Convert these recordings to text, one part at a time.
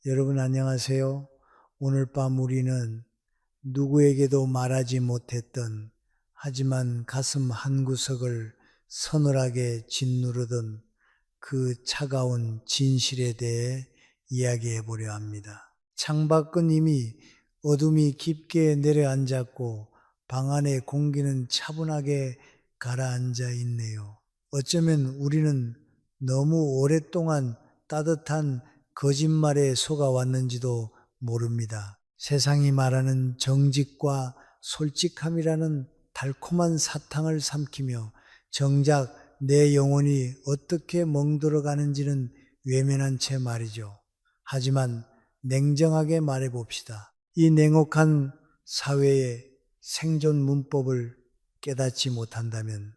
여러분 안녕하세요. 오늘 밤 우리는 누구에게도 말하지 못했던 하지만 가슴 한구석을 서늘하게 짓누르던 그 차가운 진실에 대해 이야기해 보려 합니다. 창밖은 이미 어둠이 깊게 내려앉았고 방 안의 공기는 차분하게 가라앉아 있네요. 어쩌면 우리는 너무 오랫동안 따뜻한 거짓말에 속아왔는지도 모릅니다. 세상이 말하는 정직과 솔직함이라는 달콤한 사탕을 삼키며 정작 내 영혼이 어떻게 멍들어가는지는 외면한 채 말이죠. 하지만 냉정하게 말해봅시다. 이 냉혹한 사회의 생존 문법을 깨닫지 못한다면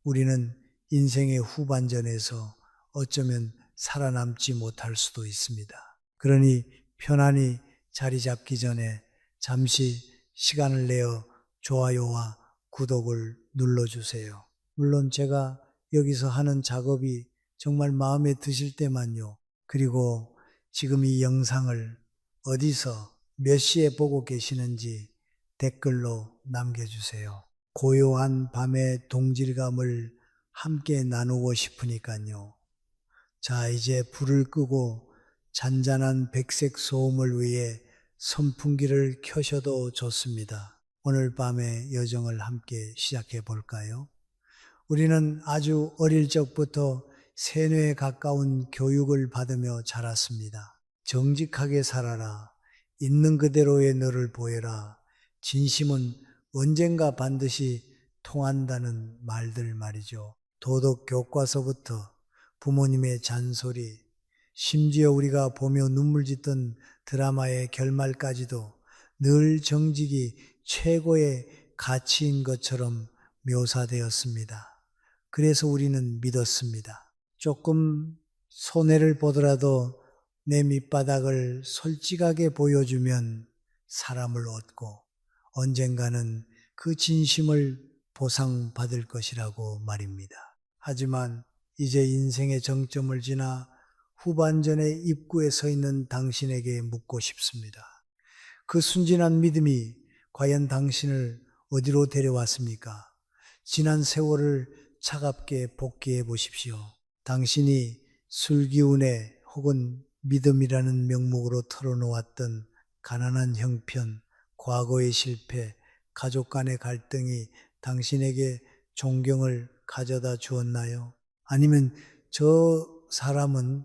우리는 인생의 후반전에서 어쩌면 살아남지 못할 수도 있습니다. 그러니 편안히 자리 잡기 전에 잠시 시간을 내어 좋아요와 구독을 눌러주세요. 물론 제가 여기서 하는 작업이 정말 마음에 드실 때만요. 그리고 지금 이 영상을 어디서 몇 시에 보고 계시는지 댓글로 남겨주세요. 고요한 밤의 동질감을 함께 나누고 싶으니까요. 자, 이제 불을 끄고 잔잔한 백색 소음을 위해 선풍기를 켜셔도 좋습니다. 오늘 밤의 여정을 함께 시작해 볼까요? 우리는 아주 어릴 적부터 세뇌에 가까운 교육을 받으며 자랐습니다. 정직하게 살아라. 있는 그대로의 너를 보여라. 진심은 언젠가 반드시 통한다는 말들 말이죠. 도덕 교과서부터 부모님의 잔소리, 심지어 우리가 보며 눈물 짓던 드라마의 결말까지도 늘 정직이 최고의 가치인 것처럼 묘사되었습니다. 그래서 우리는 믿었습니다. 조금 손해를 보더라도 내 밑바닥을 솔직하게 보여주면 사람을 얻고 언젠가는 그 진심을 보상받을 것이라고 말입니다. 하지만 이제 인생의 정점을 지나 후반전의 입구에 서 있는 당신에게 묻고 싶습니다. 그 순진한 믿음이 과연 당신을 어디로 데려왔습니까? 지난 세월을 차갑게 복기해 보십시오. 당신이 술기운에 혹은 믿음이라는 명목으로 털어놓았던 가난한 형편, 과거의 실패, 가족 간의 갈등이 당신에게 존경을 가져다 주었나요? 아니면 저 사람은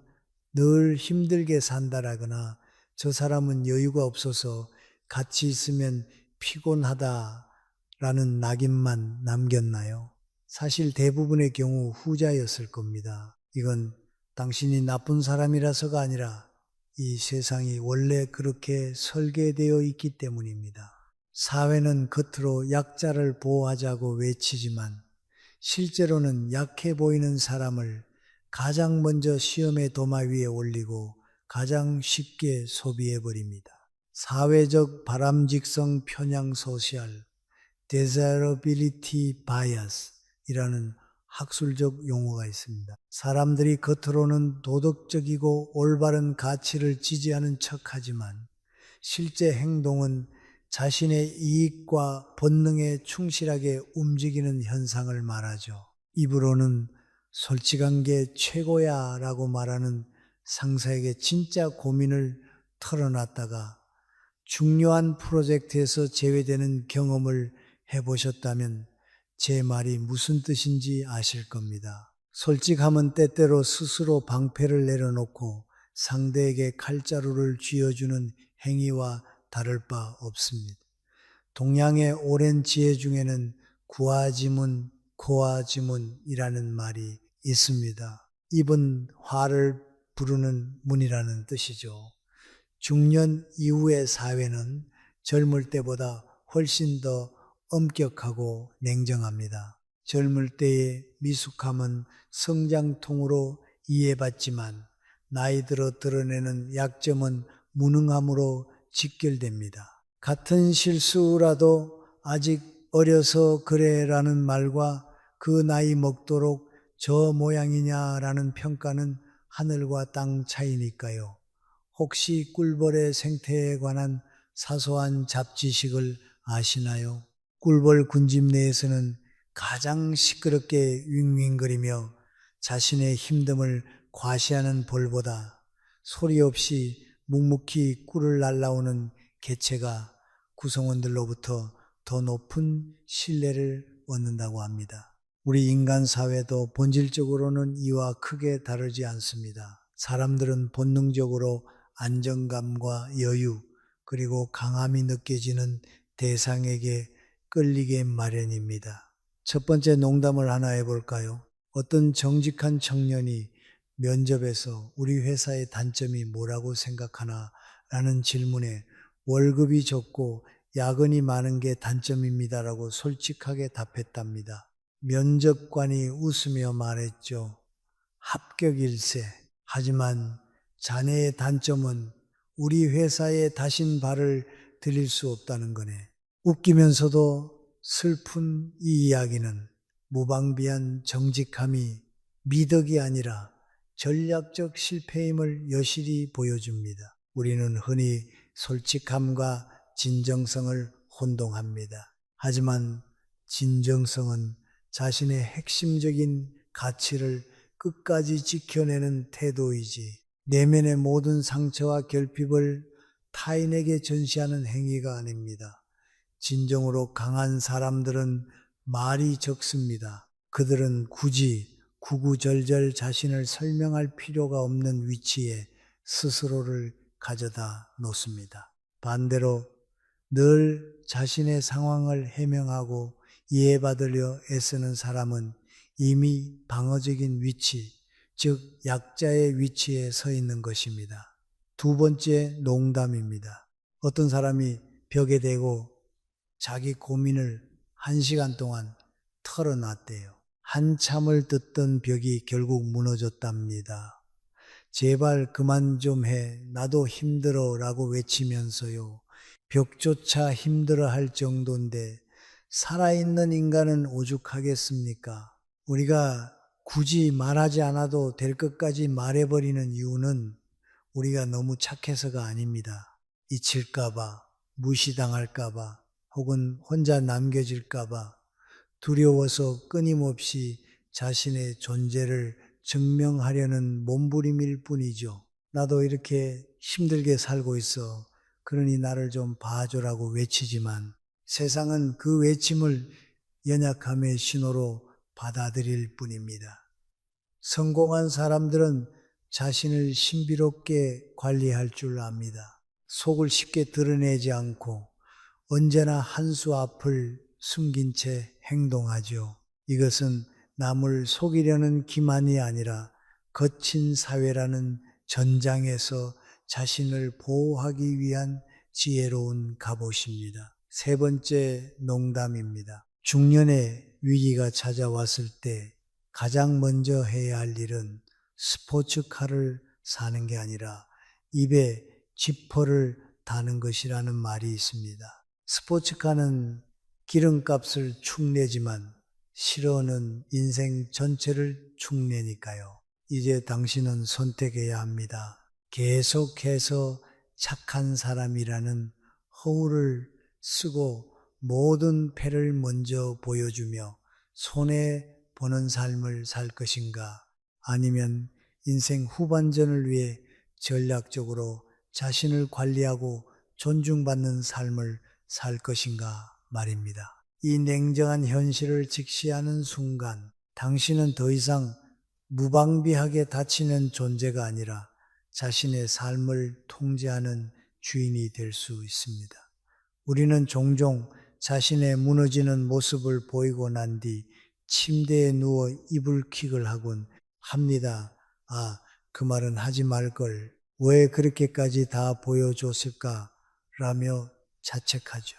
늘 힘들게 산다라거나 저 사람은 여유가 없어서 같이 있으면 피곤하다라는 낙인만 남겼나요? 사실 대부분의 경우 후자였을 겁니다. 이건 당신이 나쁜 사람이라서가 아니라 이 세상이 원래 그렇게 설계되어 있기 때문입니다. 사회는 겉으로 약자를 보호하자고 외치지만 실제로는 약해 보이는 사람을 가장 먼저 시험의 도마 위에 올리고 가장 쉽게 소비해버립니다. 사회적 바람직성 편향 소셜, desirability bias 이라는 학술적 용어가 있습니다. 사람들이 겉으로는 도덕적이고 올바른 가치를 지지하는 척하지만 실제 행동은 자신의 이익과 본능에 충실하게 움직이는 현상을 말하죠. 입으로는 솔직한 게 최고야 라고 말하는 상사에게 진짜 고민을 털어놨다가 중요한 프로젝트에서 제외되는 경험을 해보셨다면 제 말이 무슨 뜻인지 아실 겁니다. 솔직함은 때때로 스스로 방패를 내려놓고 상대에게 칼자루를 쥐어주는 행위와 다를 바 없습니다. 동양의 오랜 지혜 중에는 구하지문, 고하지문이라는 말이 있습니다. 입은 화를 부르는 문이라는 뜻이죠. 중년 이후의 사회는 젊을 때보다 훨씬 더 엄격하고 냉정합니다. 젊을 때의 미숙함은 성장통으로 이해받지만 나이 들어 드러내는 약점은 무능함으로 직결됩니다. 같은 실수라도 아직 어려서 그래라는 말과 그 나이 먹도록 저 모양이냐라는 평가는 하늘과 땅 차이니까요. 혹시 꿀벌의 생태에 관한 사소한 잡지식을 아시나요? 꿀벌 군집 내에서는 가장 시끄럽게 윙윙거리며 자신의 힘듦을 과시하는 벌보다 소리 없이 묵묵히 꿀을 날라오는 개체가 구성원들로부터 더 높은 신뢰를 얻는다고 합니다. 우리 인간 사회도 본질적으로는 이와 크게 다르지 않습니다. 사람들은 본능적으로 안정감과 여유, 그리고 강함이 느껴지는 대상에게 끌리게 마련입니다. 첫 번째 농담을 하나 해볼까요? 어떤 정직한 청년이 면접에서 우리 회사의 단점이 뭐라고 생각하나 라는 질문에 월급이 적고 야근이 많은 게 단점입니다라고 솔직하게 답했답니다. 면접관이 웃으며 말했죠. 합격일세. 하지만 자네의 단점은 우리 회사에 다신 발을 들일 수 없다는 거네. 웃기면서도 슬픈 이 이야기는 무방비한 정직함이 미덕이 아니라 전략적 실패임을 여실히 보여줍니다. 우리는 흔히 솔직함과 진정성을 혼동합니다. 하지만 진정성은 자신의 핵심적인 가치를 끝까지 지켜내는 태도이지 내면의 모든 상처와 결핍을 타인에게 전시하는 행위가 아닙니다. 진정으로 강한 사람들은 말이 적습니다. 그들은 굳이 구구절절 자신을 설명할 필요가 없는 위치에 스스로를 가져다 놓습니다. 반대로 늘 자신의 상황을 해명하고 이해받으려 애쓰는 사람은 이미 방어적인 위치, 즉 약자의 위치에 서 있는 것입니다. 두 번째 농담입니다. 어떤 사람이 벽에 대고 자기 고민을 1시간 동안 털어놨대요. 한참을 듣던 벽이 결국 무너졌답니다. 제발 그만 좀 해. 나도 힘들어 라고 외치면서요. 벽조차 힘들어 할 정도인데 살아있는 인간은 오죽하겠습니까? 우리가 굳이 말하지 않아도 될 것까지 말해버리는 이유는 우리가 너무 착해서가 아닙니다. 잊힐까봐, 무시당할까봐, 혹은 혼자 남겨질까봐 두려워서 끊임없이 자신의 존재를 증명하려는 몸부림일 뿐이죠. 나도 이렇게 힘들게 살고 있어. 그러니 나를 좀 봐줘라고 외치지만 세상은 그 외침을 연약함의 신호로 받아들일 뿐입니다. 성공한 사람들은 자신을 신비롭게 관리할 줄 압니다. 속을 쉽게 드러내지 않고 언제나 한 수 앞을 숨긴 채 행동하죠. 이것은 남을 속이려는 기만이 아니라 거친 사회라는 전장에서 자신을 보호하기 위한 지혜로운 갑옷입니다. 세 번째 농담입니다. 중년의 위기가 찾아왔을 때 가장 먼저 해야 할 일은 스포츠카를 사는 게 아니라 입에 지퍼를 다는 것이라는 말이 있습니다. 스포츠카는 기름값을 축내지만 실어는 인생 전체를 축내니까요. 이제 당신은 선택해야 합니다. 계속해서 착한 사람이라는 허울을 쓰고 모든 패를 먼저 보여주며 손해보는 삶을 살 것인가, 아니면 인생 후반전을 위해 전략적으로 자신을 관리하고 존중받는 삶을 살 것인가 말입니다. 이 냉정한 현실을 직시하는 순간 당신은 더 이상 무방비하게 다치는 존재가 아니라 자신의 삶을 통제하는 주인이 될 수 있습니다. 우리는 종종 자신의 무너지는 모습을 보이고 난 뒤 침대에 누워 이불킥을 하곤 합니다. 아, 그 말은 하지 말걸. 왜 그렇게까지 다 보여줬을까? 라며 자책하죠.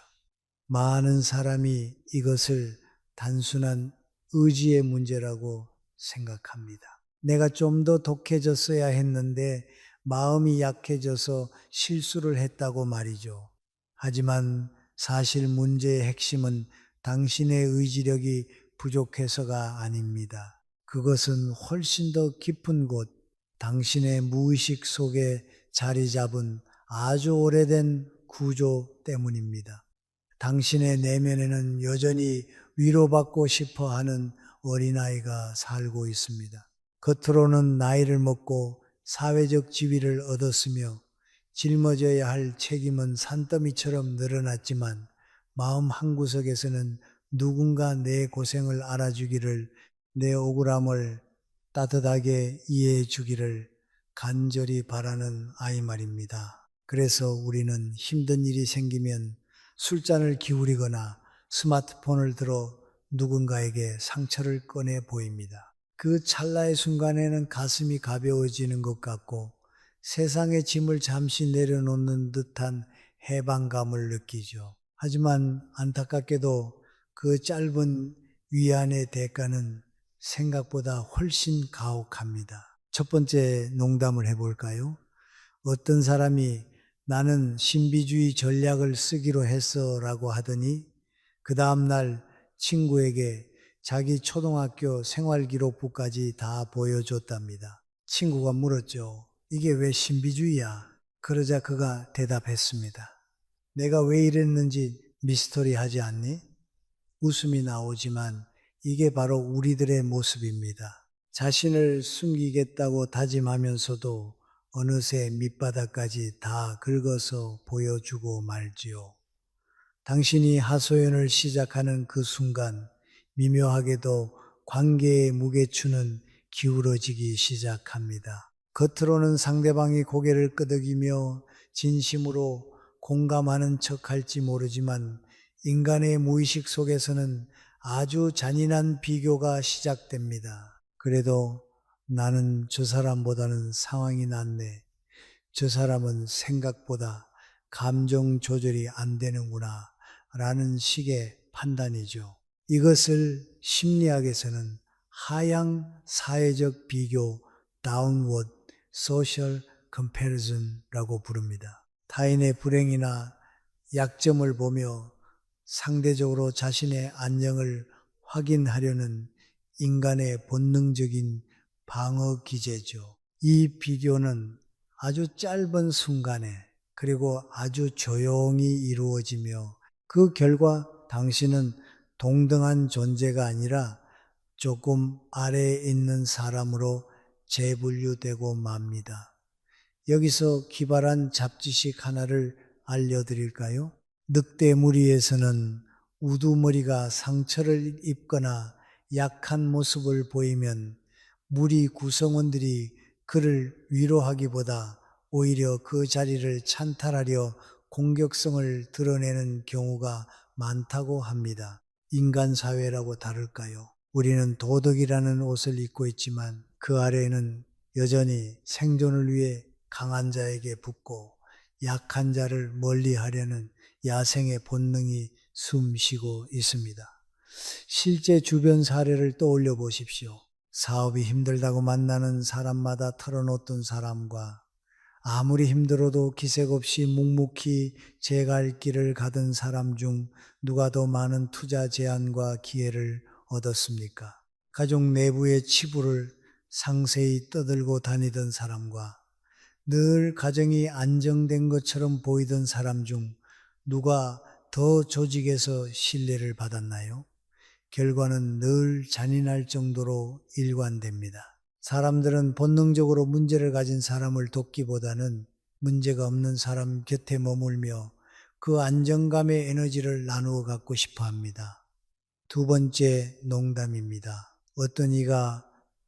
많은 사람이 이것을 단순한 의지의 문제라고 생각합니다. 내가 좀 더 독해졌어야 했는데 마음이 약해져서 실수를 했다고 말이죠. 하지만 사실 문제의 핵심은 당신의 의지력이 부족해서가 아닙니다. 그것은 훨씬 더 깊은 곳, 당신의 무의식 속에 자리 잡은 아주 오래된 구조 때문입니다. 당신의 내면에는 여전히 위로받고 싶어 하는 어린아이가 살고 있습니다. 겉으로는 나이를 먹고 사회적 지위를 얻었으며 짊어져야 할 책임은 산더미처럼 늘어났지만 마음 한구석에서는 누군가 내 고생을 알아주기를, 내 억울함을 따뜻하게 이해해 주기를 간절히 바라는 아이 말입니다. 그래서 우리는 힘든 일이 생기면 술잔을 기울이거나 스마트폰을 들어 누군가에게 상처를 꺼내 보입니다. 그 찰나의 순간에는 가슴이 가벼워지는 것 같고 세상의 짐을 잠시 내려놓는 듯한 해방감을 느끼죠. 하지만 안타깝게도 그 짧은 위안의 대가는 생각보다 훨씬 가혹합니다. 첫 번째 농담을 해볼까요? 어떤 사람이 나는 신비주의 전략을 쓰기로 했어 라고 하더니 그 다음날 친구에게 자기 초등학교 생활기록부까지 다 보여줬답니다. 친구가 물었죠. 이게 왜 신비주의야? 그러자 그가 대답했습니다. 내가 왜 이랬는지 미스터리 하지 않니? 웃음이 나오지만 이게 바로 우리들의 모습입니다. 자신을 숨기겠다고 다짐하면서도 어느새 밑바닥까지 다 긁어서 보여주고 말지요. 당신이 하소연을 시작하는 그 순간 미묘하게도 관계의 무게추는 기울어지기 시작합니다. 겉으로는 상대방이 고개를 끄덕이며 진심으로 공감하는 척할지 모르지만 인간의 무의식 속에서는 아주 잔인한 비교가 시작됩니다. 그래도 나는 저 사람보다는 상황이 낫네. 저 사람은 생각보다 감정 조절이 안 되는구나 라는 식의 판단이죠. 이것을 심리학에서는 하향 사회적 비교, downward social comparison라고 부릅니다. 타인의 불행이나 약점을 보며 상대적으로 자신의 안녕을 확인하려는 인간의 본능적인 방어 기제죠. 이 비교는 아주 짧은 순간에 그리고 아주 조용히 이루어지며 그 결과 당신은 동등한 존재가 아니라 조금 아래에 있는 사람으로 재분류되고 맙니다. 여기서 기발한 잡지식 하나를 알려드릴까요? 늑대 무리에서는 우두머리가 상처를 입거나 약한 모습을 보이면 무리 구성원들이 그를 위로하기보다 오히려 그 자리를 찬탈하려 공격성을 드러내는 경우가 많다고 합니다. 인간 사회라고 다를까요? 우리는 도덕이라는 옷을 입고 있지만 그 아래에는 여전히 생존을 위해 강한 자에게 붙고 약한 자를 멀리하려는 야생의 본능이 숨쉬고 있습니다. 실제 주변 사례를 떠올려 보십시오. 사업이 힘들다고 만나는 사람마다 털어놓던 사람과 아무리 힘들어도 기색 없이 묵묵히 제 갈 길을 가던 사람 중 누가 더 많은 투자 제안과 기회를 얻었습니까? 가족 내부의 치부를 상세히 떠들고 다니던 사람과 늘 가정이 안정된 것처럼 보이던 사람 중 누가 더 조직에서 신뢰를 받았나요? 결과는 늘 잔인할 정도로 일관됩니다. 사람들은 본능적으로 문제를 가진 사람을 돕기보다는 문제가 없는 사람 곁에 머물며 그 안정감의 에너지를 나누어 갖고 싶어 합니다. 두 번째 농담입니다. 어떤 이가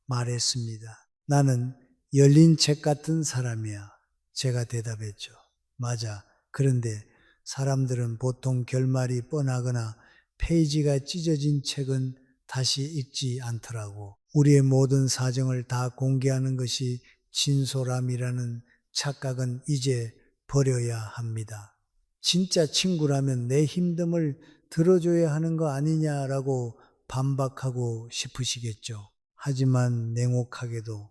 말했습니다. 나는 열린 책 같은 사람이야. 제가 대답했죠. 맞아. 그런데 사람들은 보통 결말이 뻔하거나 페이지가 찢어진 책은 다시 읽지 않더라고. 우리의 모든 사정을 다 공개하는 것이 진솔함이라는 착각은 이제 버려야 합니다. 진짜 친구라면 내 힘듦을 들어줘야 하는 거 아니냐라고 반박하고 싶으시겠죠. 하지만 냉혹하게도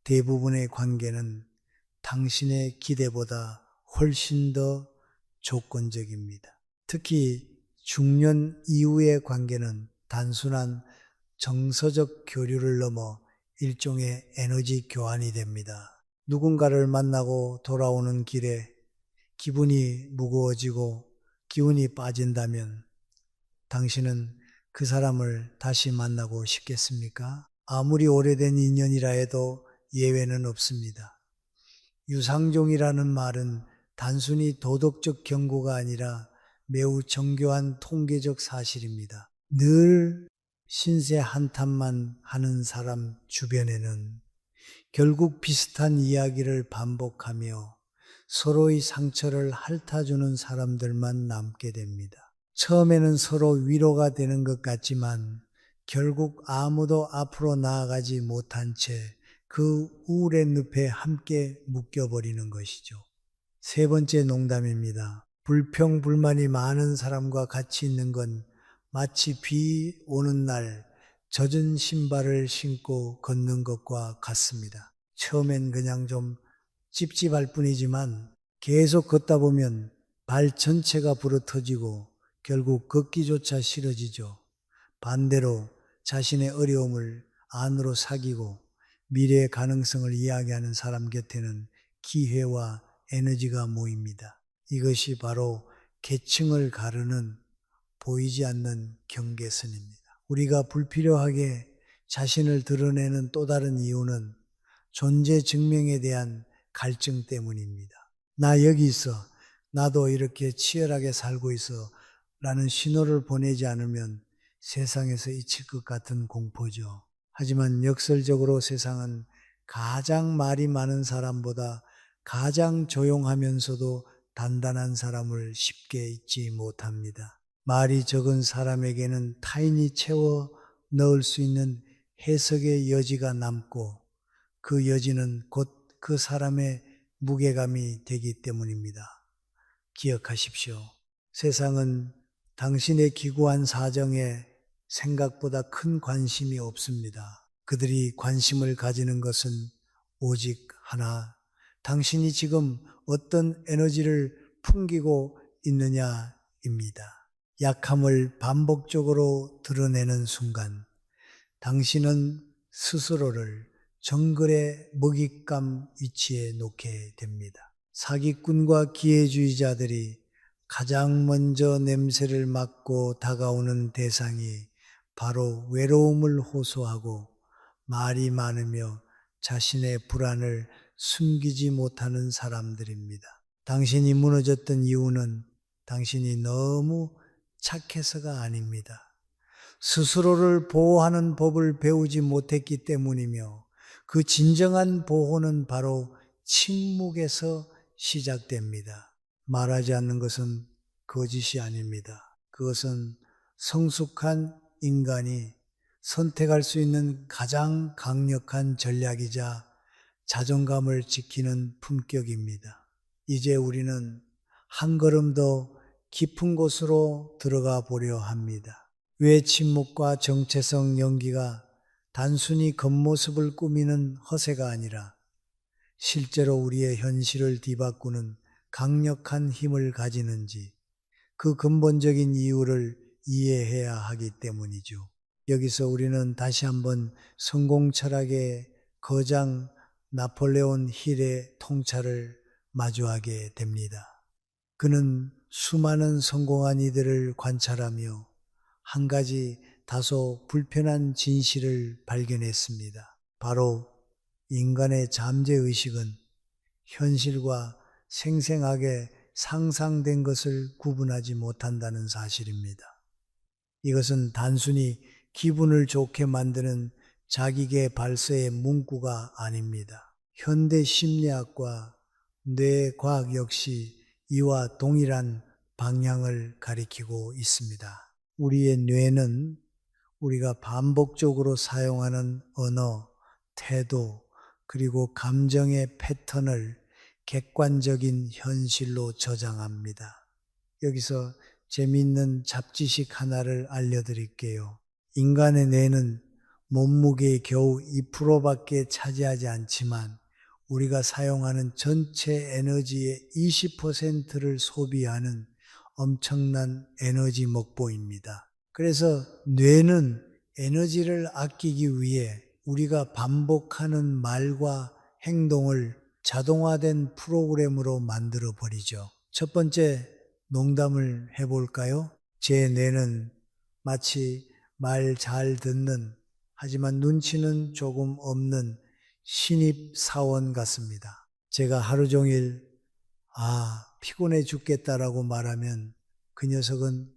대부분의 관계는 당신의 기대보다 훨씬 더 조건적입니다. 특히 중년 이후의 관계는 단순한 정서적 교류를 넘어 일종의 에너지 교환이 됩니다. 누군가를 만나고 돌아오는 길에 기분이 무거워지고 기운이 빠진다면 당신은 그 사람을 다시 만나고 싶겠습니까? 아무리 오래된 인연이라 해도 예외는 없습니다. 유상종이라는 말은 단순히 도덕적 경고가 아니라 매우 정교한 통계적 사실입니다. 늘 신세 한탄만 하는 사람 주변에는 결국 비슷한 이야기를 반복하며 서로의 상처를 핥아주는 사람들만 남게 됩니다. 처음에는 서로 위로가 되는 것 같지만 결국 아무도 앞으로 나아가지 못한 채 그 우울의 늪에 함께 묶여버리는 것이죠. 세 번째 농담입니다. 불평불만이 많은 사람과 같이 있는 건 마치 비 오는 날 젖은 신발을 신고 걷는 것과 같습니다. 처음엔 그냥 좀 찝찝할 뿐이지만 계속 걷다 보면 발 전체가 부러터지고 결국 걷기조차 싫어지죠. 반대로 자신의 어려움을 안으로 사귀고 미래의 가능성을 이야기하는 사람 곁에는 기회와 에너지가 모입니다. 이것이 바로 계층을 가르는 보이지 않는 경계선입니다. 우리가 불필요하게 자신을 드러내는 또 다른 이유는 존재 증명에 대한 갈증 때문입니다. 나 여기 있어. 나도 이렇게 치열하게 살고 있어. 라는 신호를 보내지 않으면 세상에서 잊힐 것 같은 공포죠. 하지만 역설적으로 세상은 가장 말이 많은 사람보다 가장 조용하면서도 단단한 사람을 쉽게 잊지 못합니다. 말이 적은 사람에게는 타인이 채워 넣을 수 있는 해석의 여지가 남고 그 여지는 곧 그 사람의 무게감이 되기 때문입니다. 기억하십시오. 세상은 당신의 기구한 사정에 생각보다 큰 관심이 없습니다. 그들이 관심을 가지는 것은 오직 하나, 당신이 지금 어떤 에너지를 풍기고 있느냐입니다. 약함을 반복적으로 드러내는 순간 당신은 스스로를 정글의 먹잇감 위치에 놓게 됩니다. 사기꾼과 기회주의자들이 가장 먼저 냄새를 맡고 다가오는 대상이 바로 외로움을 호소하고 말이 많으며 자신의 불안을 숨기지 못하는 사람들입니다. 당신이 무너졌던 이유는 당신이 너무 착해서가 아닙니다. 스스로를 보호하는 법을 배우지 못했기 때문이며 그 진정한 보호는 바로 침묵에서 시작됩니다. 말하지 않는 것은 거짓이 아닙니다. 그것은 성숙한 인간이 선택할 수 있는 가장 강력한 전략이자 자존감을 지키는 품격입니다. 이제 우리는 한 걸음 더 깊은 곳으로 들어가 보려 합니다. 왜 침묵과 정체성 연기가 단순히 겉모습을 꾸미는 허세가 아니라 실제로 우리의 현실을 뒤바꾸는 강력한 힘을 가지는지 그 근본적인 이유를 이해해야 하기 때문이죠. 여기서 우리는 다시 한번 성공 철학의 거장 나폴레온 힐의 통찰을 마주하게 됩니다. 그는 수많은 성공한 이들을 관찰하며 한 가지 다소 불편한 진실을 발견했습니다. 바로 인간의 잠재의식은 현실과 생생하게 상상된 것을 구분하지 못한다는 사실입니다. 이것은 단순히 기분을 좋게 만드는 자기계 발서의 문구가 아닙니다. 현대 심리학과 뇌과학 역시 이와 동일한 방향을 가리키고 있습니다. 우리의 뇌는 우리가 반복적으로 사용하는 언어, 태도, 그리고 감정의 패턴을 객관적인 현실로 저장합니다. 여기서 재미있는 잡지식 하나를 알려드릴게요. 인간의 뇌는 몸무게의 겨우 2%밖에 차지하지 않지만 우리가 사용하는 전체 에너지의 20%를 소비하는 엄청난 에너지 먹보입니다. 그래서 뇌는 에너지를 아끼기 위해 우리가 반복하는 말과 행동을 자동화된 프로그램으로 만들어 버리죠. 첫 번째 농담을 해볼까요? 제 뇌는 마치 말 잘 듣는 하지만 눈치는 조금 없는 신입 사원 같습니다. 제가 하루 종일 피곤해 죽겠다라고 말하면 그 녀석은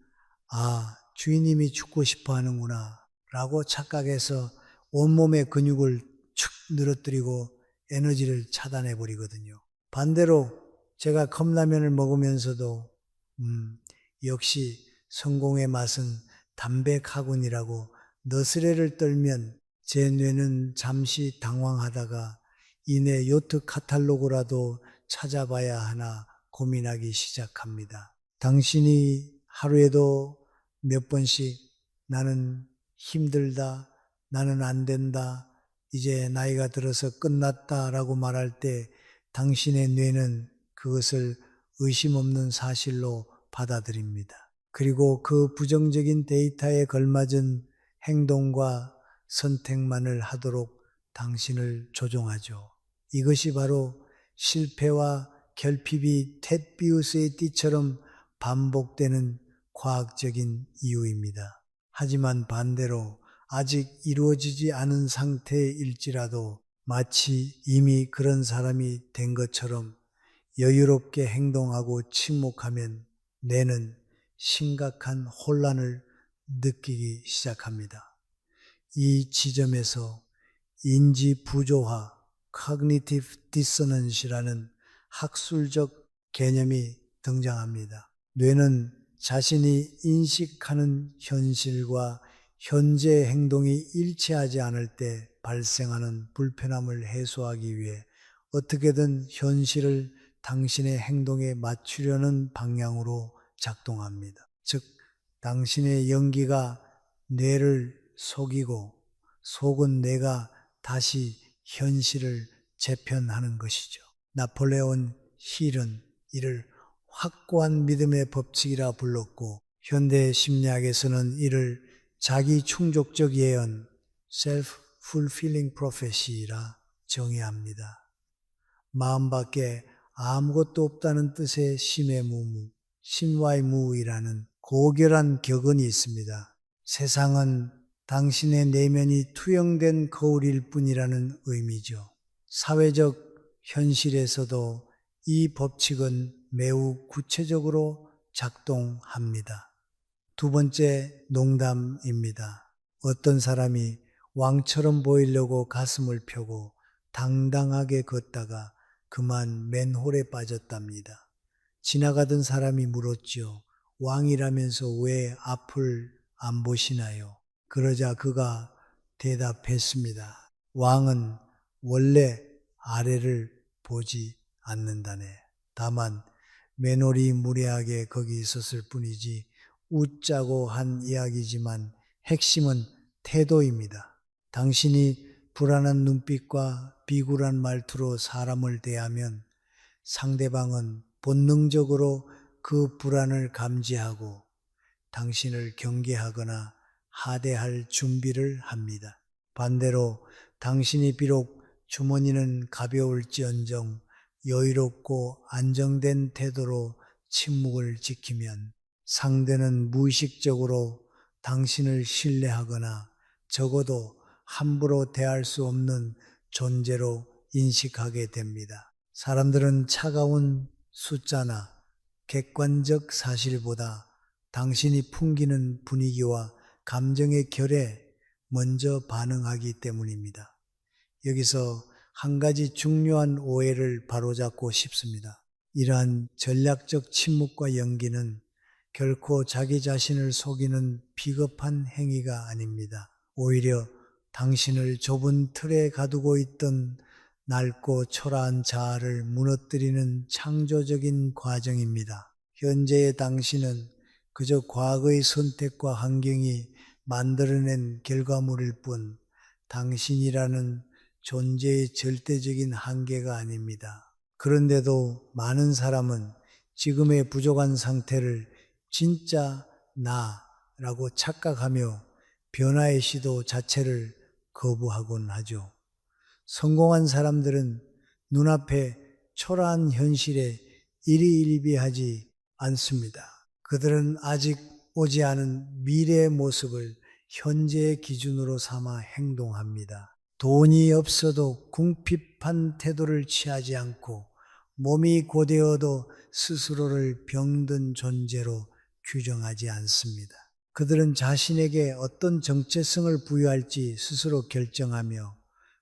주인님이 죽고 싶어 하는구나 라고 착각해서 온몸의 근육을 축 늘어뜨리고 에너지를 차단해 버리거든요. 반대로 제가 컵라면을 먹으면서도 역시 성공의 맛은 담백하군이라고 너스레를 떨면 제 뇌는 잠시 당황하다가 이내 요트 카탈로그라도 찾아봐야 하나 고민하기 시작합니다. 당신이 하루에도 몇 번씩 나는 힘들다, 나는 안 된다, 이제 나이가 들어서 끝났다라고 말할 때 당신의 뇌는 그것을 의심 없는 사실로 받아들입니다. 그리고 그 부정적인 데이터에 걸맞은 행동과 선택만을 하도록 당신을 조종하죠. 이것이 바로 실패와 결핍이 텟비우스의 띠처럼 반복되는 과학적인 이유입니다. 하지만 반대로 아직 이루어지지 않은 상태일지라도 마치 이미 그런 사람이 된 것처럼 여유롭게 행동하고 침묵하면 뇌는 심각한 혼란을 느끼기 시작합니다. 이 지점에서 인지 부조화, cognitive dissonance라는 학술적 개념이 등장합니다. 뇌는 자신이 인식하는 현실과 현재 행동이 일치하지 않을 때 발생하는 불편함을 해소하기 위해 어떻게든 현실을 당신의 행동에 맞추려는 방향으로 작동합니다. 즉, 당신의 연기가 뇌를 속이고 속은 뇌가 다시 현실을 재편하는 것이죠. 나폴레온 힐은 이를 확고한 믿음의 법칙이라 불렀고 현대 심리학에서는 이를 자기 충족적 예언, self-fulfilling prophecy라 정의합니다. 마음밖에 아무것도 없다는 뜻의 심의 무무, 신와의 무이라는 고결한 격언이 있습니다. 세상은 당신의 내면이 투영된 거울일 뿐이라는 의미죠. 사회적 현실에서도 이 법칙은 매우 구체적으로 작동합니다. 두 번째 농담입니다. 어떤 사람이 왕처럼 보이려고 가슴을 펴고 당당하게 걷다가 그만 맨홀에 빠졌답니다. 지나가던 사람이 물었죠. 왕이라면서 왜 앞을 안 보시나요? 그러자 그가 대답했습니다. 왕은 원래 아래를 보지 않는다네. 다만 맨홀이 무례하게 거기 있었을 뿐이지 웃자고 한 이야기지만 핵심은 태도입니다. 당신이 불안한 눈빛과 비굴한 말투로 사람을 대하면 상대방은 본능적으로 그 불안을 감지하고 당신을 경계하거나 하대할 준비를 합니다. 반대로 당신이 비록 주머니는 가벼울지언정 여유롭고 안정된 태도로 침묵을 지키면 상대는 무의식적으로 당신을 신뢰하거나 적어도 함부로 대할 수 없는 존재로 인식하게 됩니다. 사람들은 차가운 숫자나 객관적 사실보다 당신이 풍기는 분위기와 감정의 결에 먼저 반응하기 때문입니다. 여기서 한 가지 중요한 오해를 바로잡고 싶습니다. 이러한 전략적 침묵과 연기는 결코 자기 자신을 속이는 비겁한 행위가 아닙니다. 오히려 당신을 좁은 틀에 가두고 있던 낡고 초라한 자아를 무너뜨리는 창조적인 과정입니다. 현재의 당신은 그저 과거의 선택과 환경이 만들어낸 결과물일 뿐 당신이라는 존재의 절대적인 한계가 아닙니다. 그런데도 많은 사람은 지금의 부족한 상태를 진짜 나라고 착각하며 변화의 시도 자체를 거부하곤 하죠. 성공한 사람들은 눈앞에 초라한 현실에 일희일비하지 않습니다. 그들은 아직 오지 않은 미래의 모습을 현재의 기준으로 삼아 행동합니다. 돈이 없어도 궁핍한 태도를 취하지 않고 몸이 고되어도 스스로를 병든 존재로 규정하지 않습니다. 그들은 자신에게 어떤 정체성을 부여할지 스스로 결정하며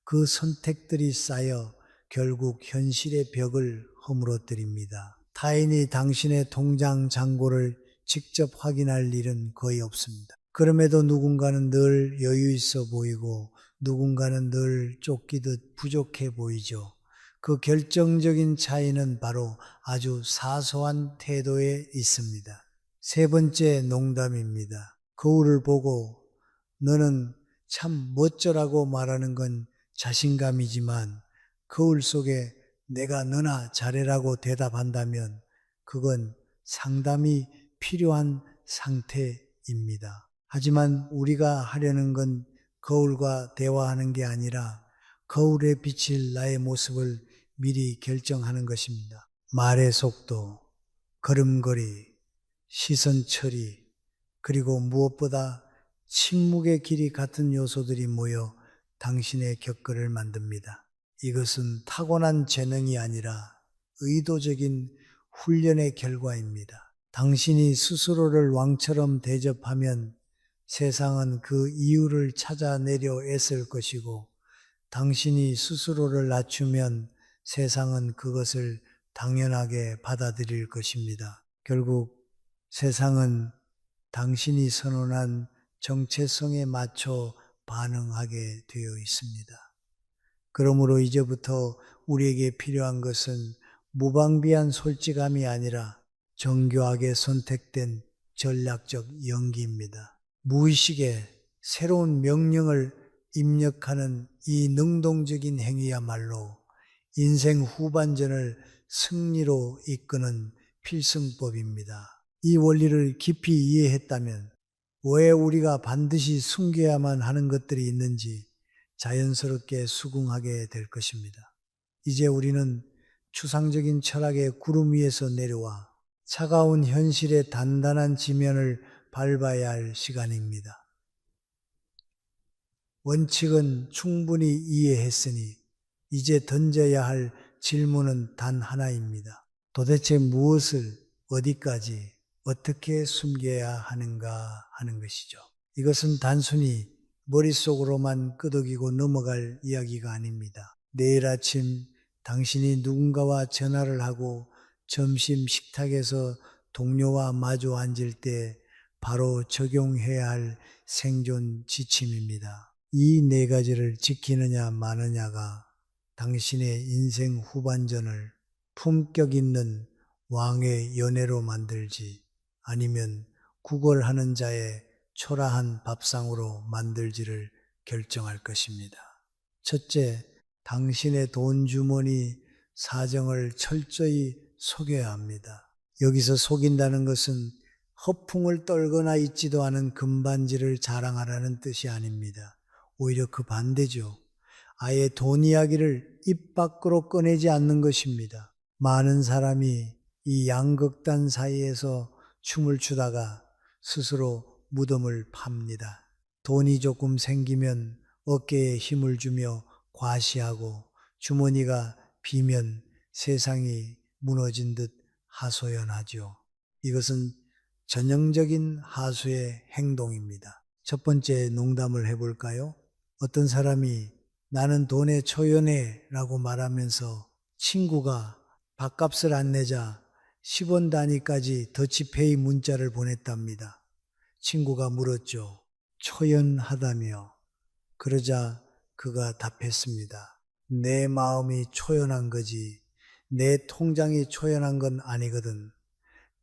그 선택들이 쌓여 결국 현실의 벽을 허물어뜨립니다. 타인이 당신의 통장 잔고를 직접 확인할 일은 거의 없습니다. 그럼에도 누군가는 늘 여유 있어 보이고 누군가는 늘 쫓기듯 부족해 보이죠. 그 결정적인 차이는 바로 아주 사소한 태도에 있습니다. 세 번째 농담입니다. 거울을 보고 너는 참 멋져라고 말하는 건 자신감이지만 거울 속에 내가 너나 잘해라고 대답한다면 그건 상담이 필요한 상태입니다. 하지만 우리가 하려는 건 거울과 대화하는 게 아니라 거울에 비칠 나의 모습을 미리 결정하는 것입니다. 말의 속도, 걸음걸이, 시선 처리, 그리고 무엇보다 침묵의 길이 같은 요소들이 모여 당신의 격걸을 만듭니다. 이것은 타고난 재능이 아니라 의도적인 훈련의 결과입니다. 당신이 스스로를 왕처럼 대접하면 세상은 그 이유를 찾아내려 애쓸 것이고 당신이 스스로를 낮추면 세상은 그것을 당연하게 받아들일 것입니다. 결국 세상은 당신이 선언한 정체성에 맞춰 반응하게 되어 있습니다. 그러므로 이제부터 우리에게 필요한 것은 무방비한 솔직함이 아니라 정교하게 선택된 전략적 연기입니다. 무의식에 새로운 명령을 입력하는 이 능동적인 행위야말로 인생 후반전을 승리로 이끄는 필승법입니다. 이 원리를 깊이 이해했다면 왜 우리가 반드시 숨겨야만 하는 것들이 있는지 자연스럽게 수긍하게 될 것입니다. 이제 우리는 추상적인 철학의 구름 위에서 내려와 차가운 현실의 단단한 지면을 밟아야 할 시간입니다. 원칙은 충분히 이해했으니 이제 던져야 할 질문은 단 하나입니다. 도대체 무엇을 어디까지 어떻게 숨겨야 하는가 하는 것이죠. 이것은 단순히 머릿속으로만 끄덕이고 넘어갈 이야기가 아닙니다. 내일 아침 당신이 누군가와 전화를 하고 점심 식탁에서 동료와 마주 앉을 때 바로 적용해야 할 생존 지침입니다. 이 네 가지를 지키느냐 마느냐가 당신의 인생 후반전을 품격 있는 왕의 연애로 만들지 아니면 구걸하는 자의 초라한 밥상으로 만들지를 결정할 것입니다. 첫째, 당신의 돈 주머니 사정을 철저히 속여야 합니다. 여기서 속인다는 것은 허풍을 떨거나 있지도 않은 금반지를 자랑하라는 뜻이 아닙니다. 오히려 그 반대죠. 아예 돈 이야기를 입 밖으로 꺼내지 않는 것입니다. 많은 사람이 이 양극단 사이에서 춤을 추다가 스스로 무덤을 팝니다. 돈이 조금 생기면 어깨에 힘을 주며 과시하고 주머니가 비면 세상이 무너진 듯 하소연하죠. 이것은 전형적인 하수의 행동입니다. 첫 번째 농담을 해볼까요? 어떤 사람이 나는 돈에 초연해 라고 말하면서 친구가 밥값을 안 내자 10원 단위까지 더치페이 문자를 보냈답니다. 친구가 물었죠. 초연하다며. 그러자 그가 답했습니다. 내 마음이 초연한 거지 내 통장이 초연한 건 아니거든.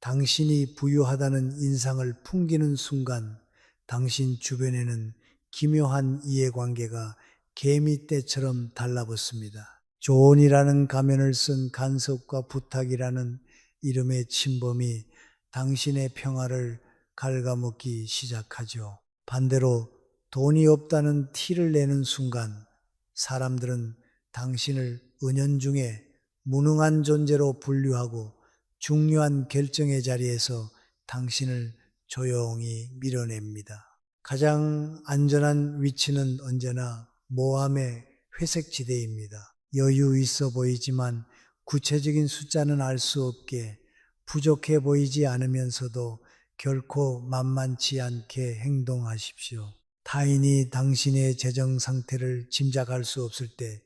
당신이 부유하다는 인상을 풍기는 순간 당신 주변에는 기묘한 이해관계가 개미떼처럼 달라붙습니다. 조언이라는 가면을 쓴 간섭과 부탁이라는 이름의 침범이 당신의 평화를 갉아먹기 시작하죠. 반대로 돈이 없다는 티를 내는 순간 사람들은 당신을 은연중에 무능한 존재로 분류하고 중요한 결정의 자리에서 당신을 조용히 밀어냅니다. 가장 안전한 위치는 언제나 모함의 회색 지대입니다. 여유 있어 보이지만 구체적인 숫자는 알 수 없게 부족해 보이지 않으면서도 결코 만만치 않게 행동하십시오. 타인이 당신의 재정 상태를 짐작할 수 없을 때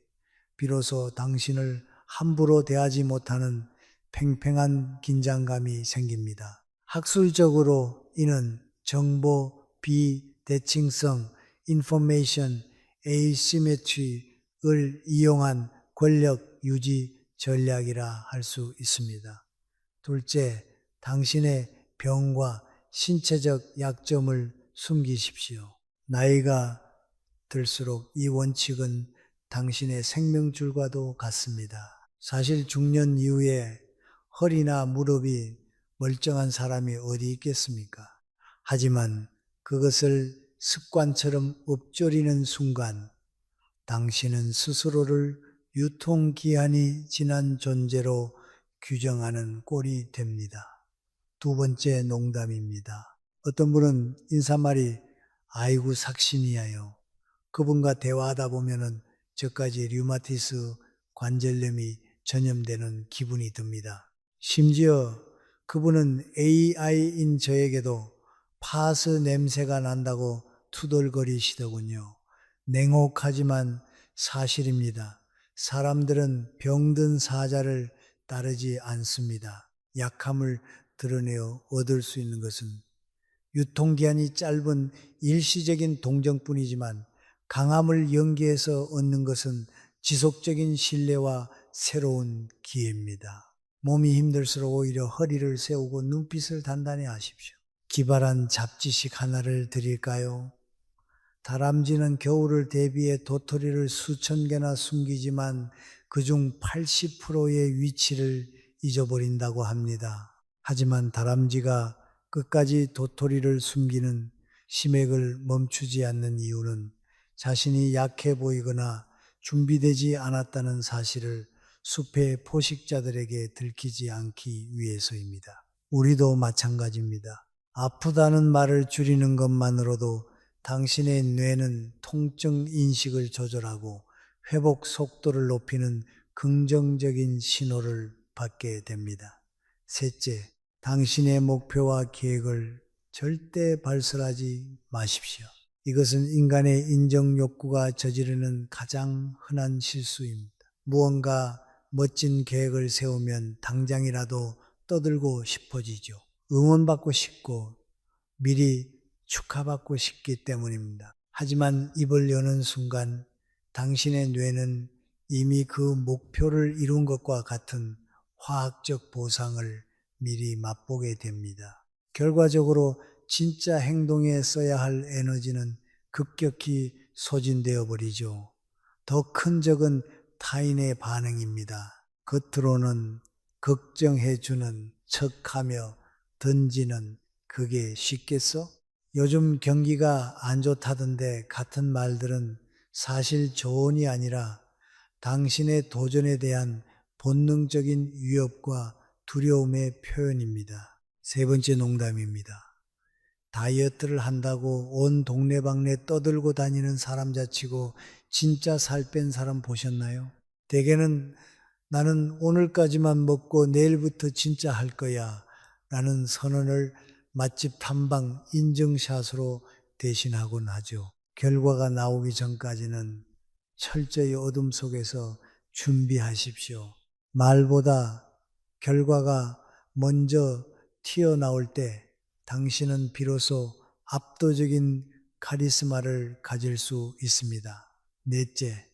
비로소 당신을 함부로 대하지 못하는 팽팽한 긴장감이 생깁니다. 학술적으로 이는 정보 비대칭성, information asymmetry를 이용한 권력 유지 전략이라 할 수 있습니다. 둘째, 당신의 병과 신체적 약점을 숨기십시오. 나이가 들수록 이 원칙은 당신의 생명줄과도 같습니다. 사실 중년 이후에 허리나 무릎이 멀쩡한 사람이 어디 있겠습니까? 하지만 그것을 습관처럼 읊조리는 순간 당신은 스스로를 유통기한이 지난 존재로 규정하는 꼴이 됩니다. 두 번째 농담입니다. 어떤 분은 인사말이 아이고 삭신이야요. 그분과 대화하다 보면은 저까지 류마티스 관절염이 전염되는 기분이 듭니다. 심지어 그분은 AI인 저에게도 파스 냄새가 난다고 투덜거리시더군요. 냉혹하지만 사실입니다. 사람들은 병든 사자를 따르지 않습니다. 약함을 드러내어 얻을 수 있는 것은 유통기한이 짧은 일시적인 동정뿐이지만 강함을 연기해서 얻는 것은 지속적인 신뢰와 새로운 기회입니다. 몸이 힘들수록 오히려 허리를 세우고 눈빛을 단단히 하십시오. 기발한 잡지식 하나를 드릴까요? 다람쥐는 겨울을 대비해 도토리를 수천 개나 숨기지만 그중 80%의 위치를 잊어버린다고 합니다. 하지만 다람쥐가 끝까지 도토리를 숨기는 심획을 멈추지 않는 이유는 자신이 약해 보이거나 준비되지 않았다는 사실을 숲의 포식자들에게 들키지 않기 위해서입니다. 우리도 마찬가지입니다. 아프다는 말을 줄이는 것만으로도 당신의 뇌는 통증 인식을 조절하고 회복 속도를 높이는 긍정적인 신호를 받게 됩니다. 셋째, 당신의 목표와 계획을 절대 발설하지 마십시오. 이것은 인간의 인정 욕구가 저지르는 가장 흔한 실수입니다. 무언가 멋진 계획을 세우면 당장이라도 떠들고 싶어지죠. 응원받고 싶고 미리 축하받고 싶기 때문입니다. 하지만 입을 여는 순간 당신의 뇌는 이미 그 목표를 이룬 것과 같은 화학적 보상을 미리 맛보게 됩니다. 결과적으로 진짜 행동에 써야 할 에너지는 급격히 소진되어 버리죠. 더 큰 적은 타인의 반응입니다. 겉으로는 걱정해주는 척하며 던지는 그게 쉽겠어? 요즘 경기가 안 좋다던데 같은 말들은 사실 조언이 아니라 당신의 도전에 대한 본능적인 위협과 두려움의 표현입니다. 세 번째 농담입니다. 다이어트를 한다고 온 동네방네 떠들고 다니는 사람 자치고 진짜 살 뺀 사람 보셨나요? 대개는 나는 오늘까지만 먹고 내일부터 진짜 할 거야 라는 선언을 맛집 탐방 인증샷으로 대신하곤 하죠. 결과가 나오기 전까지는 철저히 어둠 속에서 준비하십시오. 말보다 결과가 먼저 튀어나올 때 당신은 비로소 압도적인 카리스마를 가질 수 있습니다. 넷째,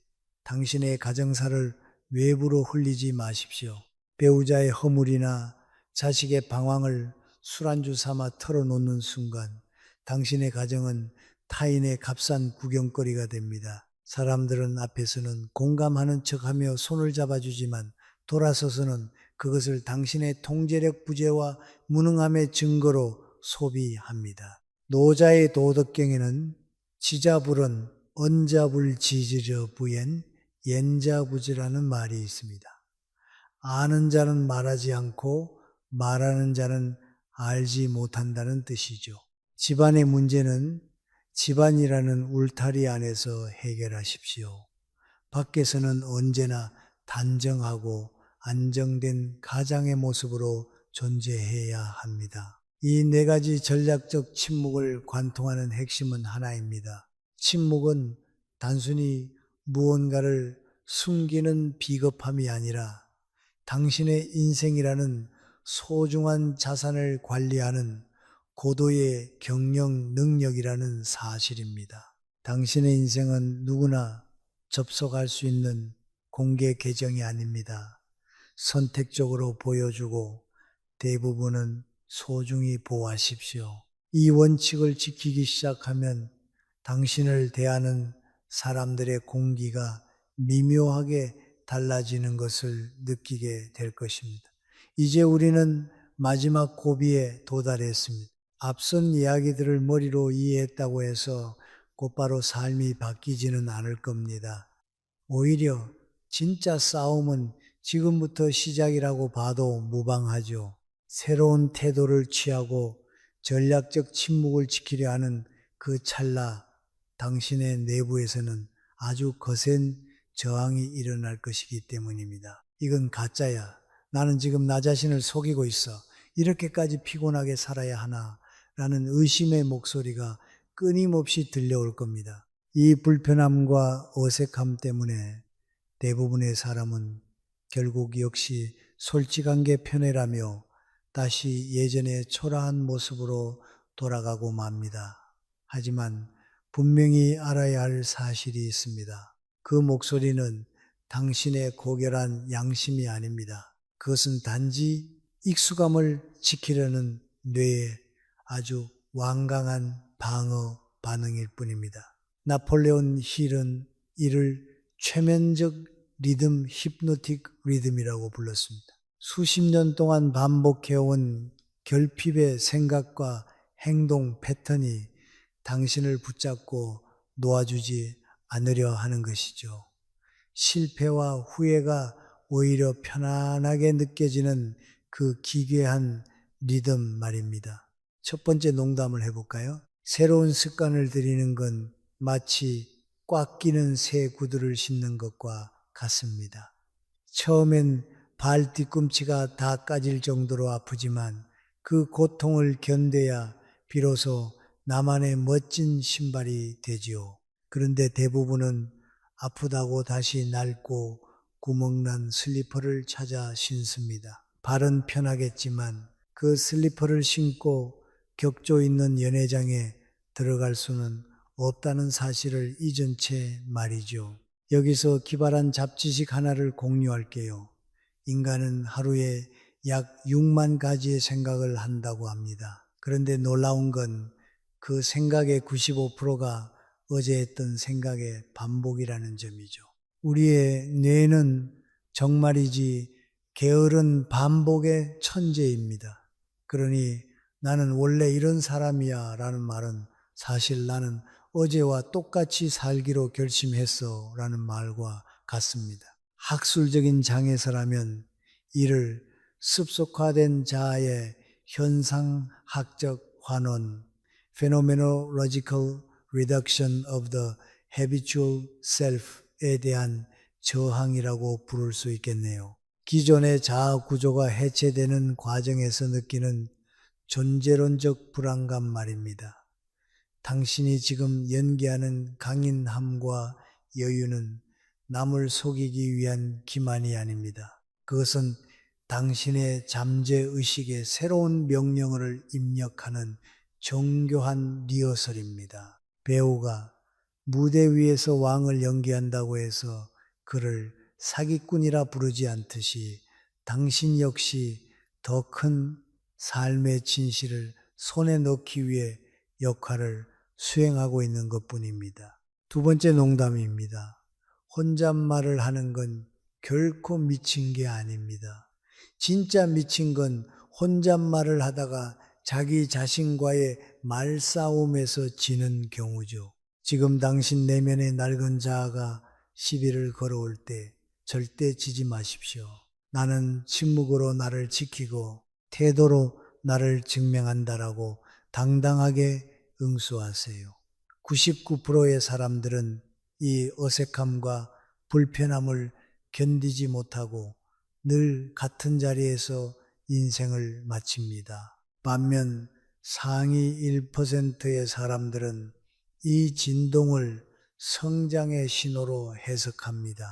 당신의 가정사를 외부로 흘리지 마십시오. 배우자의 허물이나 자식의 방황을 술안주 삼아 털어놓는 순간 당신의 가정은 타인의 값싼 구경거리가 됩니다. 사람들은 앞에서는 공감하는 척하며 손을 잡아주지만 돌아서서는 그것을 당신의 통제력 부재와 무능함의 증거로 소비합니다. 노자의 도덕경에는 지자불은 언잡을 지지려 부엔 옌자부지라는 말이 있습니다. 아는 자는 말하지 않고 말하는 자는 알지 못한다는 뜻이죠. 집안의 문제는 집안이라는 울타리 안에서 해결하십시오. 밖에서는 언제나 단정하고 안정된 가장의 모습으로 존재해야 합니다. 이 네 가지 전략적 침묵을 관통하는 핵심은 하나입니다. 침묵은 단순히 무언가를 숨기는 비겁함이 아니라 당신의 인생이라는 소중한 자산을 관리하는 고도의 경영 능력이라는 사실입니다. 당신의 인생은 누구나 접속할 수 있는 공개 계정이 아닙니다. 선택적으로 보여주고 대부분은 소중히 보호하십시오. 이 원칙을 지키기 시작하면 당신을 대하는 사람들의 공기가 미묘하게 달라지는 것을 느끼게 될 것입니다. 이제 우리는 마지막 고비에 도달했습니다. 앞선 이야기들을 머리로 이해했다고 해서 곧바로 삶이 바뀌지는 않을 겁니다. 오히려 진짜 싸움은 지금부터 시작이라고 봐도 무방하죠. 새로운 태도를 취하고 전략적 침묵을 지키려 하는 그 찰나 당신의 내부에서는 아주 거센 저항이 일어날 것이기 때문입니다. 이건 가짜야. 나는 지금 나 자신을 속이고 있어. 이렇게까지 피곤하게 살아야 하나? 라는 의심의 목소리가 끊임없이 들려올 겁니다. 이 불편함과 어색함 때문에 대부분의 사람은 결국 역시 솔직한 게 편해라며 다시 예전의 초라한 모습으로 돌아가고 맙니다. 하지만 분명히 알아야 할 사실이 있습니다. 그 목소리는 당신의 고결한 양심이 아닙니다. 그것은 단지 익숙함을 지키려는 뇌의 아주 완강한 방어 반응일 뿐입니다. 나폴레온 힐은 이를 최면적 리듬, 히프노틱 리듬이라고 불렀습니다. 수십 년 동안 반복해온 결핍의 생각과 행동 패턴이 당신을 붙잡고 놓아주지 않으려 하는 것이죠. 실패와 후회가 오히려 편안하게 느껴지는 그 기괴한 리듬 말입니다. 첫 번째 농담을 해볼까요? 새로운 습관을 들이는 건 마치 꽉 끼는 새 구두를 신는 것과 같습니다. 처음엔 발 뒤꿈치가 다 까질 정도로 아프지만 그 고통을 견뎌야 비로소 나만의 멋진 신발이 되지요. 그런데 대부분은 아프다고 다시 낡고 구멍난 슬리퍼를 찾아 신습니다. 발은 편하겠지만 그 슬리퍼를 신고 격조 있는 연회장에 들어갈 수는 없다는 사실을 잊은 채 말이죠. 여기서 기발한 잡지식 하나를 공유할게요. 인간은 하루에 약 6만 가지의 생각을 한다고 합니다. 그런데 놀라운 건 그 생각의 95%가 어제 했던 생각의 반복이라는 점이죠. 우리의 뇌는 정말이지 게으른 반복의 천재입니다. 그러니 나는 원래 이런 사람이야 라는 말은 사실 나는 어제와 똑같이 살기로 결심했어 라는 말과 같습니다. 학술적인 장에서라면 이를 습속화된 자아의 현상학적 환원, phenomenological reduction of the habitual self에 대한 저항이라고 부를 수 있겠네요. 기존의 자아 구조가 해체되는 과정에서 느끼는 존재론적 불안감 말입니다. 당신이 지금 연기하는 강인함과 여유는 남을 속이기 위한 기만이 아닙니다. 그것은 당신의 잠재의식에 새로운 명령어를 입력하는 정교한 리허설입니다. 배우가 무대 위에서 왕을 연기한다고 해서 그를 사기꾼이라 부르지 않듯이 당신 역시 더 큰 삶의 진실을 손에 넣기 위해 역할을 수행하고 있는 것뿐입니다. 두 번째 농담입니다. 혼잣말을 하는 건 결코 미친 게 아닙니다. 진짜 미친 건 혼잣말을 하다가 자기 자신과의 말싸움에서 지는 경우죠. 지금 당신 내면의 낡은 자아가 시비를 걸어올 때 절대 지지 마십시오. 나는 침묵으로 나를 지키고 태도로 나를 증명한다라고 당당하게 응수하세요. 99%의 사람들은 이 어색함과 불편함을 견디지 못하고 늘 같은 자리에서 인생을 마칩니다. 반면 상위 1%의 사람들은 이 진동을 성장의 신호로 해석합니다.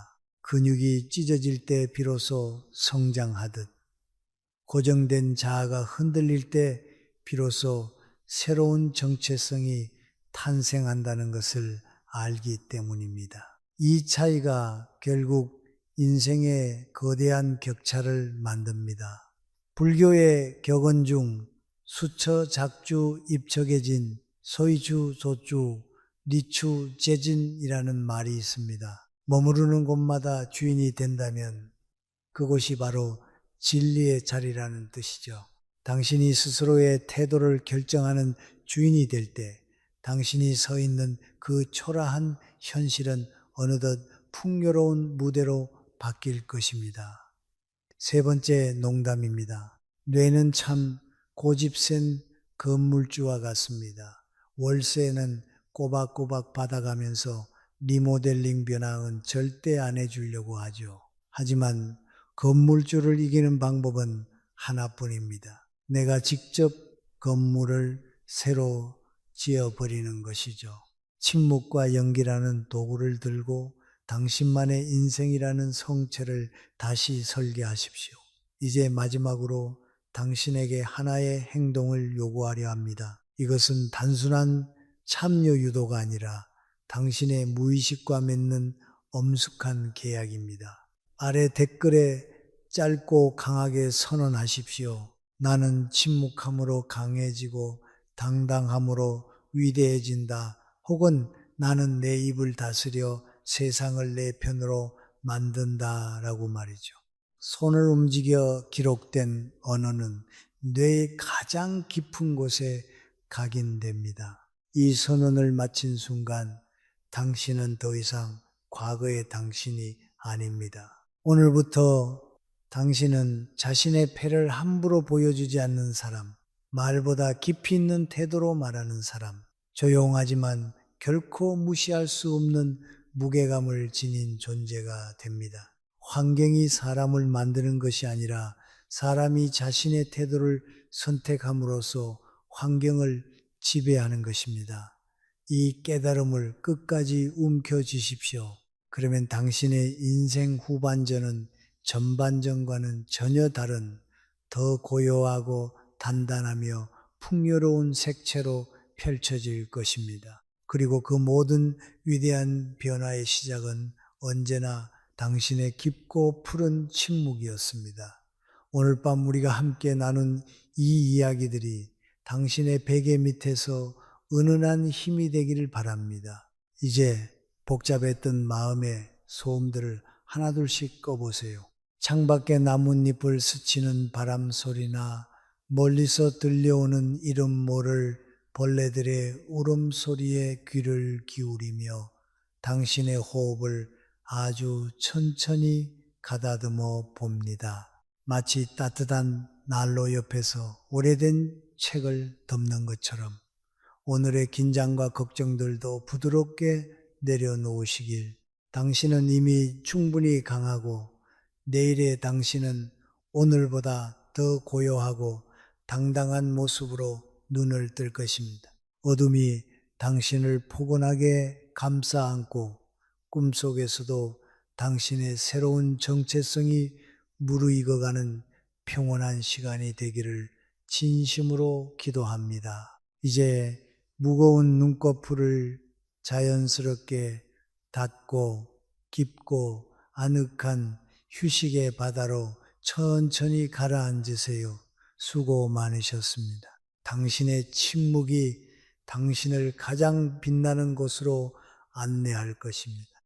근육이 찢어질 때 비로소 성장하듯 고정된 자아가 흔들릴 때 비로소 새로운 정체성이 탄생한다는 것을 알기 때문입니다. 이 차이가 결국 인생의 거대한 격차를 만듭니다. 불교의 격언 중 수처 작주 입척해진 소이주 조주 리추 재진이라는 말이 있습니다. 머무르는 곳마다 주인이 된다면 그곳이 바로 진리의 자리라는 뜻이죠. 당신이 스스로의 태도를 결정하는 주인이 될 때 당신이 서 있는 그 초라한 현실은 어느덧 풍요로운 무대로 바뀔 것입니다. 세 번째 농담입니다. 뇌는 참 고집센 건물주와 같습니다. 월세는 꼬박꼬박 받아가면서 리모델링 변화는 절대 안 해주려고 하죠. 하지만 건물주를 이기는 방법은 하나뿐입니다. 내가 직접 건물을 새로 지어버리는 것이죠. 침묵과 연기라는 도구를 들고 당신만의 인생이라는 성체를 다시 설계하십시오. 이제 마지막으로 당신에게 하나의 행동을 요구하려 합니다. 이것은 단순한 참여 유도가 아니라 당신의 무의식과 맺는 엄숙한 계약입니다. 아래 댓글에 짧고 강하게 선언하십시오. 나는 침묵함으로 강해지고 당당함으로 위대해진다. 혹은 나는 내 입을 다스려 세상을 내 편으로 만든다라고 말이죠. 손을 움직여 기록된 언어는 뇌의 가장 깊은 곳에 각인됩니다. 이 선언을 마친 순간 당신은 더 이상 과거의 당신이 아닙니다. 오늘부터 당신은 자신의 패를 함부로 보여주지 않는 사람, 말보다 깊이 있는 태도로 말하는 사람, 조용하지만 결코 무시할 수 없는 무게감을 지닌 존재가 됩니다. 환경이 사람을 만드는 것이 아니라 사람이 자신의 태도를 선택함으로써 환경을 지배하는 것입니다. 이 깨달음을 끝까지 움켜쥐십시오. 그러면 당신의 인생 후반전은 전반전과는 전혀 다른 더 고요하고 단단하며 풍요로운 색채로 펼쳐질 것입니다. 그리고 그 모든 위대한 변화의 시작은 언제나 당신의 깊고 푸른 침묵이었습니다. 오늘 밤 우리가 함께 나눈 이 이야기들이 당신의 베개 밑에서 은은한 힘이 되기를 바랍니다. 이제 복잡했던 마음의 소음들을 하나둘씩 꺼보세요. 창밖에 나뭇잎을 스치는 바람 소리나 멀리서 들려오는 이름 모를 벌레들의 울음소리에 귀를 기울이며 당신의 호흡을 아주 천천히 가다듬어 봅니다. 마치 따뜻한 난로 옆에서 오래된 책을 덮는 것처럼 오늘의 긴장과 걱정들도 부드럽게 내려놓으시길. 당신은 이미 충분히 강하고 내일의 당신은 오늘보다 더 고요하고 당당한 모습으로 눈을 뜰 것입니다. 어둠이 당신을 포근하게 감싸 안고 꿈속에서도 당신의 새로운 정체성이 무르익어가는 평온한 시간이 되기를 진심으로 기도합니다. 이제 무거운 눈꺼풀을 자연스럽게 닫고 깊고 아늑한 휴식의 바다로 천천히 가라앉으세요. 수고 많으셨습니다. 당신의 침묵이 당신을 가장 빛나는 곳으로 안내할 것입니다.